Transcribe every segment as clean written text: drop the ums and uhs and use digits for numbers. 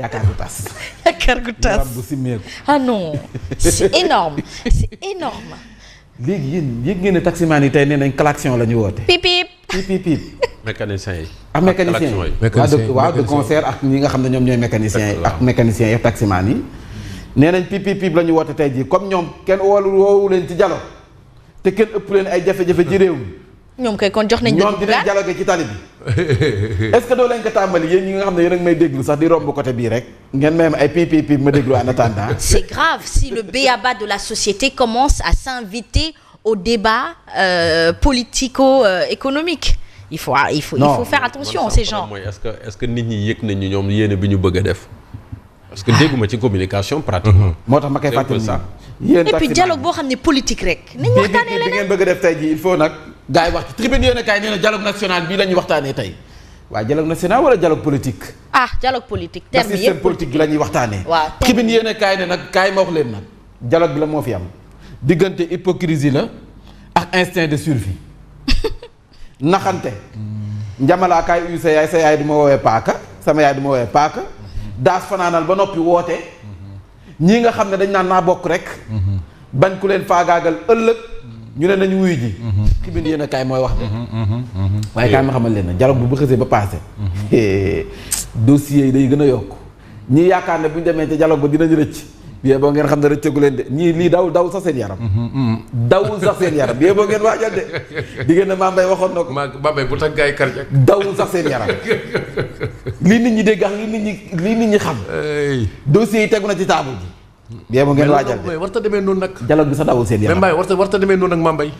yaakaar gu tas. yaakaar gu tas yaram bu simmeeku. ah non c'est énorme c'est énorme. léegi yéen yëg ngeen ne taximaan yi tey nee nañ klaxon la ñu woote. pip pip. pip pip pip. mécaniciens yi. ak mécaniciens yi waaw de concert ak ñi nga xam ne ñoom ñooy mécaniciens yi ak mécaniciens yi taximaan yi. nee nañ pip pip pip la ñu woote tey jii comme ñoom kenn woowu leen ci dialogue te kenn ëpp leen ay jafe-jafe ci réew mi. ñoom kay kon jox nañ. ñoom dinañ dialogue ci tali bi. est-ce que doo leen ko tàmbali yéen ñi nga xam ne yéen a ngi may déglu sax di romb côté bii rek ngeen may ay pip pip pip ma déglu en attendant. c'est grave si le b.a.-ba de la société commence à s'inviter au débat politico-économique. il faut faire attention ces gens. mooy est-ce que nit ñi yëg nañu ñoom yéene bi ñu bëgg a def. parce que dégguma ci communication pratiquement. moo tax ma koy fàttali ça. yéen et puis dialogue boo xam ne politique rek. nañu waxtaanee leneen bi ngeen bëgg a def tey jii il faut nag. gars yi wax ci tribune yéen a kaay nee na dialogue national bii la ñuy waxtaanee tey waaye dialogue national wala dialogue politique. ah dialogue politique terme yëpp système politique bi la ñuy waxtaanee. waaw tribune yéen a kaay ne nag kaay ma wax leen nag dialogue bi la moo fi am diggante hypocrisie la ak instinct de survie naxante. njamalaa kaay uyu sa yaay du ma woowee paaka sama yaay du ma woowee paaka daas fanaanal ba noppi woote ñii nga xam ne dañ naan naa bokk rek. bañ ku leen faagaagal ëllëg. ñu ne nañu wuyu ji. ki bind yéen a kaay mooy wax de. waaye kaay ma xamal leen ne dialogue bu xësee ba passé. dossiers yi day gën a yokk ñii yaakaar ne bu ñu demee ca dialogue ba dinañ rëcc. bien boo ngeen xam ne rëccagu leen de ñii lii daw sax seen yaram. dawul sax seen yaram bien boo ngeen waajal de. diggante ne Mambay waxoon na ko. Mambay bu tax gars yi karjak. dawul sax seen yaram. lii nit ñi dégg ak lii nit ñi xam. dossiers yi tegu na ci table ji. bien boo ngeen waajal de mais warta demee noonu nag. dialogue bi sax dawul seen yaram. mais Mbaye warta demee noonu nag Mambay.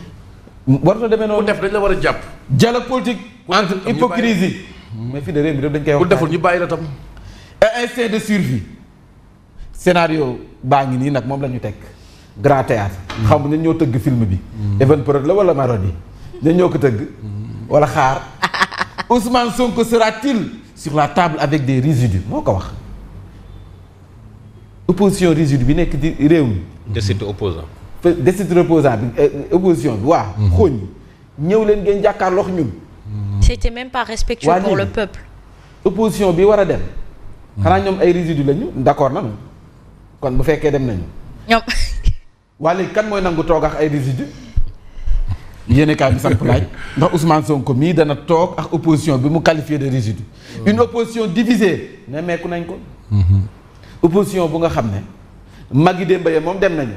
warta demee noonu ku def dañ la war a jàpp. dialogue politique entre hypocrisie. mais fii de réew mi dañ koy wax. ku deful ñu bàyyi la tam. et instinct de survie. scénario baa ngi nii nag moom la ñu teg. grand théâtre. xam nga ñoo tëgg film bi. Evenprod la wala Marodi. ñoo ko tëgg. wala xaar. Ousmane Sonko sera-t-il sur la table avec des résidus moo ko wax. opposition résidu bi nekk di réew mi. décide opposant. décide opposant bi opposition bi waa. xooñ ñëw leen ngeen jàkkaarloo ñun. c'était même pas respectueux pour le peuple. opposition bi war a dem. xanaa ñoom ay résidu lañu d'accord nañu. kon bu fekkee dem nañu. ñoom. waa léegi kan mooy nangu toog ak ay résidu. yéen kaay bi samp laaj ndax Ousmane Sonko mii dana toog ak opposition bi mu qualifié de résidu. une opposition divisée nemmeeku nañ ko. opposition bu nga xam ne Magui Demba moom dem nañu.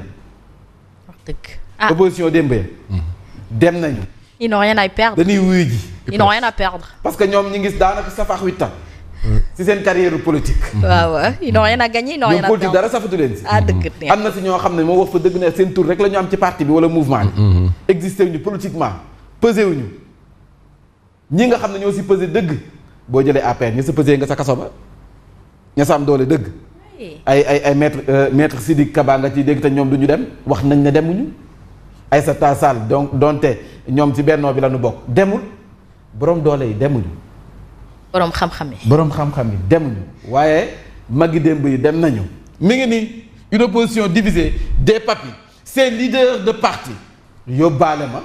wax dëgg opposition Demba dem nañu. ils n'ont rien à perdre. dañuy wuyu ji. ils n'ont rien à perdre. parce que ñoom ñi ngi daanaka safaax 8 ans. ci seen carrière politique. waaw ils n'ont rien à gagner ils n'ont rien à perdre. politique dara safatu leen si. dëgg am na si ñoo xam ne moo wax fa dëgg ne seen tour rek la ñu am ci parti bi wala mouvement bi. existé wuñu politiquement pesé wuñu ñi nga xam ne ñoo si pesé dëgg boo jëlee APR ña sa pesé nga sa kaso ba ña sa am doole dëgg. ay maître Sidiki Kaba nga ciy dégg te ñoom du ñu dem wax nañ ne demuñu. Aïssata Tall donc donte ñoom ci bennoo bi la ñu bokk demul borom doole yi demuñu. borom xam-xam yi demuñu waaye Magui Demba yi dem nañu. mi ngi nii une opposition divisée des papis ces leaders de parti yóbbaale ma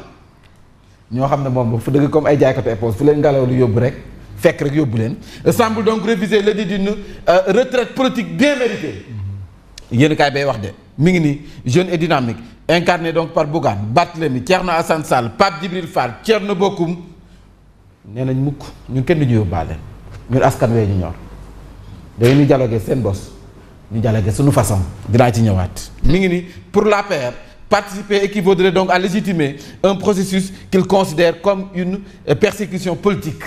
ñoo xam ne moom fu dëgg comme ay jaaykatu éponge fu leen ngelaw lu yóbbu rek fekk rek yóbbu leen semble donc réviser l'idée d'une retraite politique bien méritée. yéen kaay bay wax de mi ngi nii jeune et dynamique incarné donc par Bougane Barthélémy Thierno Alassane Sall Pape Djibril Fall Thierno Bocoum nee nañ mukk ñun kenn du ñu yóbbaale ñun askan wee ñu ñor dañu ñu dialoguer seen bos ñu dialoguer suñu façon dinaa ci ñëwaat. mi ngi nii pour l'APR participer équivaudrait donc à légitimer un processus qu'il considère comme une persécution politique.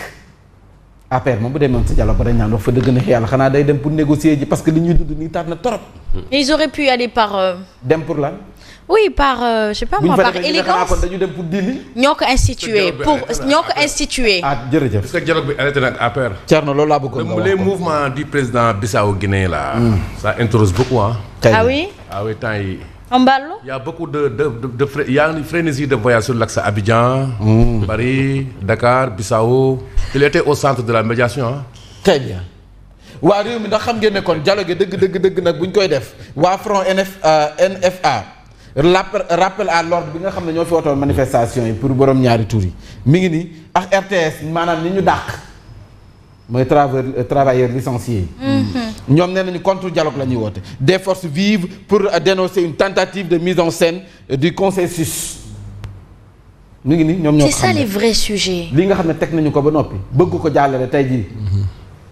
APR moom bu demee woon si dialogue ba dañ naan wax fa dëgg na yàlla xanaa day dem pour négocier ji parce que li ñuy dund nii tar na torop. ils auraient pu aller par. dem pour lan. oui par je sais pas moi par élégance kon dañu dem pour dili. ñoo ko institué jërëjëf. est-ce que dialogue bi arrêté na ak APR. Thierno loolu laa bëggoon nga wax les mouvements du président Bissau-Guinée là. ça interroge beaucoup ah. oui temps yi. Mballo. Il y a beaucoup il y a une frénésie de voyage sur l'axe Abidjan, Paris, Dakar, Bissau. Il était au centre de la médiation ah. très bien. waa réew mi ndax xam ngeen ne kon dialogue dëgg nag bu ñu koy def waa front NFA rappel à l'ordre bi nga xam ne ñoo fi wootoon manifestation yi pour borom ñaari tur yi mi ngi nii ak RTS maanaam ni ñu dàq mooy travailleurs licenciés yi. ñoom nee nañu contre dialogue la ñuy woote des forces vives pour dénoncer une tentative de mise en scène du consensus mu ngi nii ñoom ñoo ko xam c'est ça les vrais sujets. li nga xam ne teg nañu ko ba noppi bëgg ko jàllale tey jii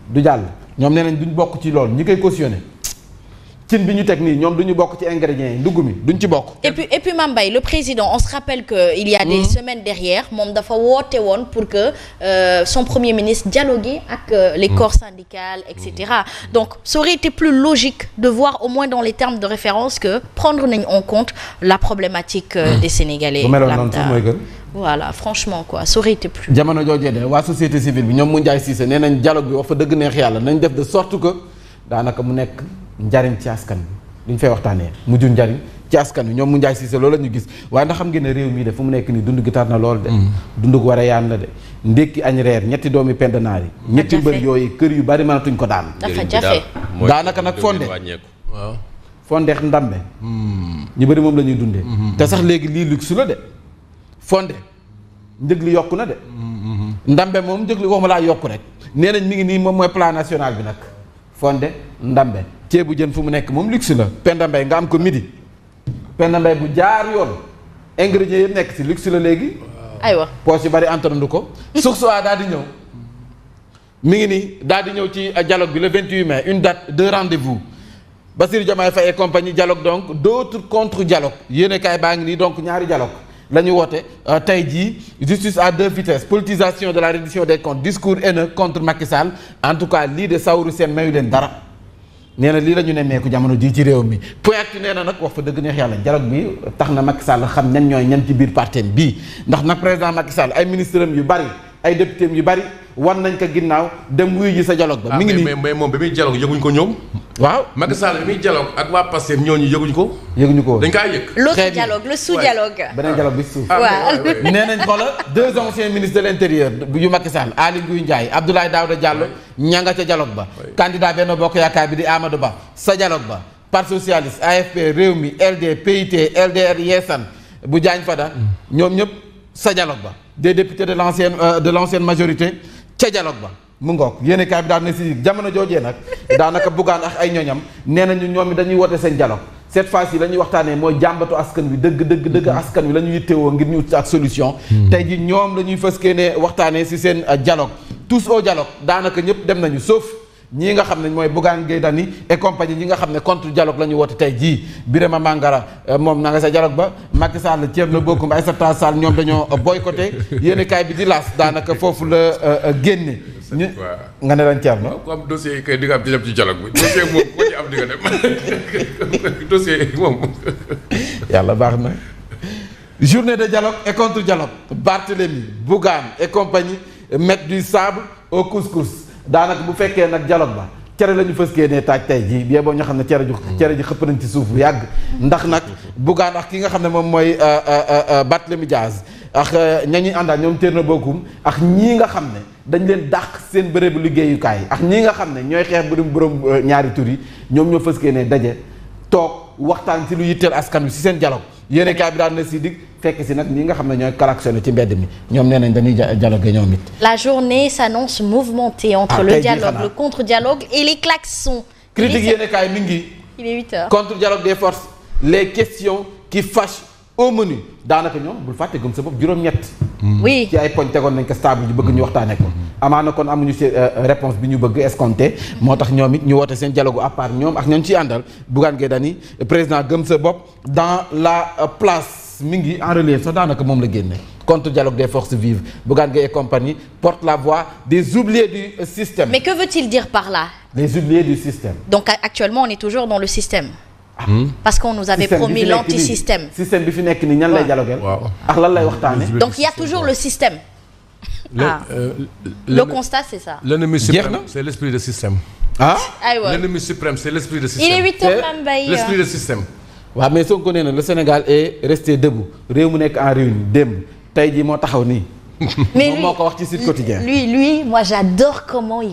du jàll ñoom nee nañ duñ bokk ci loolu ñi koy cautionné cin bi ñu teg nii ñoom duñu bokk ci ingrédients yi ndugg mi duñ ci bokk. et puis Mame Mbaye le président on se rappelle que il y a des semaines derrière moom dafa woote woon pour que son premier ministre dialoguer ak les corps syndicales et cetera donc ça aurait été plus logique de voir au moins dans les termes de référence que prendre nañ en compte la problématique des Sénégalais. bu meloon noonu sax mooy gën. voilà franchement quoi ça aurait été plus. jamono joojee de waa société civile bi ñoom mu Ndiaye Cissé nee nañ dialogue bi wax fa dëgg neex yàlla nañ def de sorte que daanaka mu nekk njariñ ci askan bi li ñu fay waxtaanee mu jur njariñ ci askan bi ñoom mu Ndiaye Cissé loolu la ñu gis waaye ndax xam ngeen ne réew mii de fu mu nekk nii dund gi tar na lool de. dund gu war a yaan la de ndékki añ reer ñetti doomi pend naar yi. ñetti mbër yooyu kër yu bari mënatuñ ko daan. dafa jafe daanaka nag fonde waaw fondeex ndambe ñu bëri moom la ñuy dundee. te sax léegi lii luxe la de fonde njëg li yokku na de. ndambe moom njëg li waxuma laa yokku rek nee nañ mi ngi nii moom mooy plan national bi nag fonde ndambe ceebu jën fu mu nekk moom luxe la Penda Mbaye nga am ko midi Penda Mbaye bu jaar yoon ingrédients yëpp nekk si luxe la léegi. aywa poche yu bari entendu ko. suuf si daal di ñëw mi ngi nii daal di ñëw ci dialogue bi le 28 mai une date de rendez-vous Bassirou Diomaye Faye et compagnie dialogue donc d'autres contre dialogue yéene kaay baa ngi nii donc ñaari dialogue la ñu woote tey jii justice à deux vitesses politisation de la reddition des comptes discours haineux contre Macky Sall en tout cas lii de Saourou Sène mayu leen dara nee na lii la ñu nemmeeku jamono jii ci réew mi Poyactu nee na nag wax fa dëgg neex yàlla dialogue bi tax na Macky Sall xam ñan ñooy ñan ci biir partem bii ndax nag président Macky Sall ay ministres yu bari ay députés yu bari war nañ ko ginnaaw dem wuyu ji sa dialogue ba. mi ngi nii mais moom bi muy dialogue yëguñ ko ñoom. waaw Macky Sall bi muy dialogue ak waa Pastef ñooñu yëguñ ko. yëguñu ko dañ kaa yëg. l'autre dialogue le sous-dialogue. beneen dialogue bi suuf. waaw nee nañ xoola deux anciens ministres de l'intérieur yu Macky Sall Aly Ngouille Ndiaye Abdoulaye Daouda Diallo ña nga ca dialogue ba. candidat Benno Bokk Yaakaar bi di Amadou Ba sa dialogue ba. Parti socialiste AFP Rewmi LD PIT LDR Yeesal bu Diagne Fada ñoom ñëpp sa dialogue ba. des députés de l'ancienne majorité ca dialogue ba mu ngoog yéene kaay bi daal na si jamono joojee nag daanaka buggaan ak ay ñoñam nee nañu ñoom it dañuy woote seen dialogue cette fois-ci la ñuy waxtaanee mooy jàmbatu askan wi dëgg askan wi la ñu yittewoo ngir ñu ut ak solution tey ji ñoom la ñuy fëskee ne waxtaanee si seen dialogue tous au dialogue daanaka ñëpp dem nañu sauf ñii nga xam ne mooy Bougane Gueye Dany et compagnie ñi nga xam ne contre dialogue la ñu woote tey jii Birama Mangara moom na nga sa dialogue ba Macky Sall Thierno Bocoum Aïssata Tall Sall ñoom dañoo boycotté yéeni kaay bi di laas daanaka foofu la génne ñu nga ne leen Thierno comme dossier yi kay di nga am di dem ci dialogue bi dossier moom ko ci am di nga dem dossier moom yàlla baax na journée de dialogue et contre dialogue Barthélémy Bougane et compagnie mettent du sable au couscous daanaka bu fekkee nag dialogue ba cere la ñu fëskee ne taaj tey jii bie boo ñoo xam ne cere ji xëpp nañ ci suuf bu yàgg ndax nag Bougane ak ki nga xam ne moom mooy Barthélémy Dias ak ña ñuy àndaat ñoom Thierno Bocoum ak ñii nga xam ne dañ leen dàq seen bërëbu liggéeyukaay ak ñii nga xam ne ñooy xeex bu borom ñaari tur yi ñoom ñoo fëskee ne daje toog waxtaan ci lu yitteel askan wi ci seen dialogue yéene kaay bi daal na si dig fekk si nag ñi nga xam ne ñooy klaxonné ci mbedd mi ñoom nee nañ dañuy dialogue ñoom it. La journée s'annonce mouvementée entre le dialogue, le contre-dialogue et les klaxons. critique yéene kaay mi ngi. Il est 8 heures. Contre-dialogue des forces les questions qui fâchent au menu daanaka ñoom bul fàtte gëm sa bopp juróom-ñett. oui ci ay poñ tegoon nañ ko stable ji bëgg ñu waxtaanee ko. amaana kon amuñu si réponse bi ñu bëgg escompté moo tax ñoom it ñu woote seen dialogue à part ñoom ak ñoom ciy àndal Bougane Gueye Dany président gëm sa bopp dans la place mi ngi en relief sax daanaka moom la génne. contre dialogue des forces vives Bougane Gueye et compagnie porte la voix des oubliés du système. Mais que veut-il dire par là? Les oubliés du système. Donc actuellement on est toujours dans le système. Parce qu'on nous avait promis l'anti-système. système bi fi nekk nii ñan lay dialoguer. waaw ak lan lay waxtaane. Donc il y a toujours le système. Le constat c'est ça. L'ennemi suprême c'est l'esprit de système. ah. aywa L'ennemi suprême c'est l'esprit de système. il est 8 heures Mame Mbaye. L'esprit de système. waaw mais Sonko nee na le Sénégal est resté debout réew mu nekk en ruine démb tey jii moo taxaw nii. mais moom moo ko wax ci Sud Quotidien. lui moi j'adore comment il